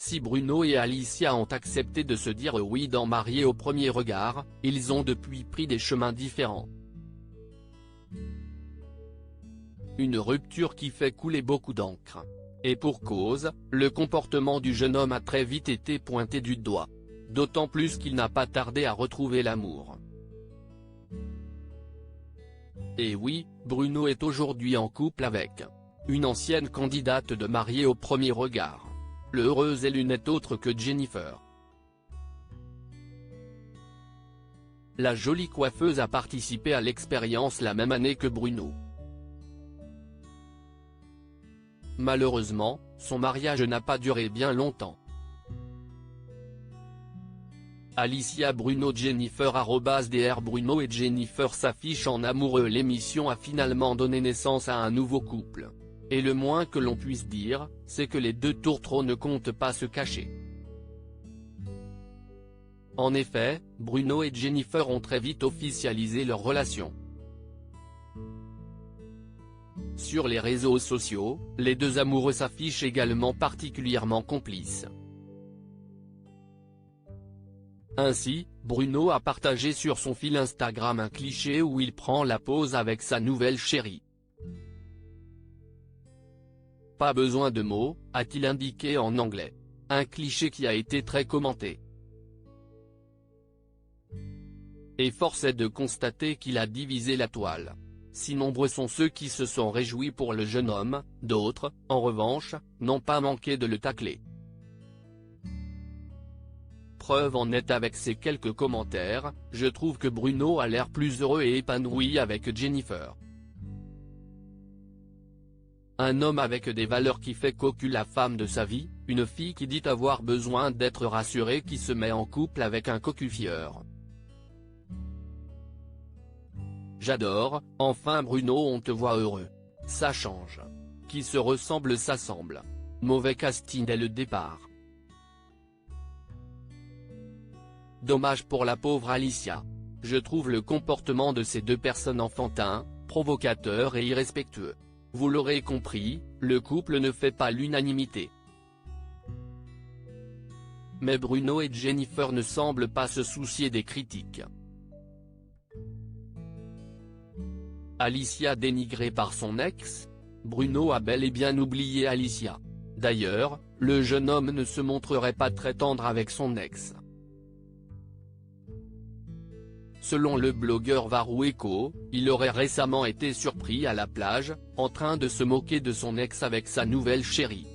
Si Bruno et Alicia ont accepté de se dire oui dans Mariés au premier regard, ils ont depuis pris des chemins différents. Une rupture qui fait couler beaucoup d'encre. Et pour cause, le comportement du jeune homme a très vite été pointé du doigt. D'autant plus qu'il n'a pas tardé à retrouver l'amour. Et oui, Bruno est aujourd'hui en couple avec une ancienne candidate de Mariés au premier regard. L'heureuse élue n'est autre que Jennifer. La jolie coiffeuse a participé à l'expérience la même année que Bruno. Malheureusement, son mariage n'a pas duré bien longtemps. Alicia Bruno Jennifer @Dr Bruno et Jennifer s'affichent en amoureux. L'émission a finalement donné naissance à un nouveau couple. Et le moins que l'on puisse dire, c'est que les deux tourtereaux ne comptent pas se cacher. En effet, Bruno et Jennifer ont très vite officialisé leur relation. Sur les réseaux sociaux, les deux amoureux s'affichent également particulièrement complices. Ainsi, Bruno a partagé sur son fil Instagram un cliché où il prend la pose avec sa nouvelle chérie. Pas besoin de mots, a-t-il indiqué en anglais. Un cliché qui a été très commenté. Et force est de constater qu'il a divisé la toile. Si nombreux sont ceux qui se sont réjouis pour le jeune homme, d'autres, en revanche, n'ont pas manqué de le tacler. Preuve en est avec ces quelques commentaires, je trouve que Bruno a l'air plus heureux et épanoui avec Jennifer. Un homme avec des valeurs qui fait cocu la femme de sa vie, une fille qui dit avoir besoin d'être rassurée qui se met en couple avec un cocu-fieur. J'adore, enfin Bruno on te voit heureux. Ça change. Qui se ressemble s'assemble. Mauvais casting dès le départ. Dommage pour la pauvre Alicia. Je trouve le comportement de ces deux personnes enfantin, provocateur et irrespectueux. Vous l'aurez compris, le couple ne fait pas l'unanimité. Mais Bruno et Jennifer ne semblent pas se soucier des critiques. Alicia dénigrée par son ex? Bruno a bel et bien oublié Alicia. D'ailleurs, le jeune homme ne se montrerait pas très tendre avec son ex. Selon le blogueur Varoueco, il aurait récemment été surpris à la plage, en train de se moquer de son ex avec sa nouvelle chérie.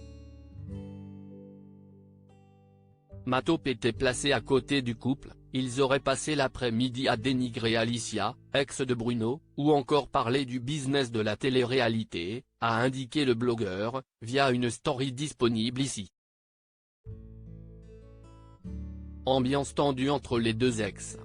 Matop était placé à côté du couple, ils auraient passé l'après-midi à dénigrer Alicia, ex de Bruno, ou encore parler du business de la télé-réalité, a indiqué le blogueur, via une story disponible ici. Ambiance tendue entre les deux ex.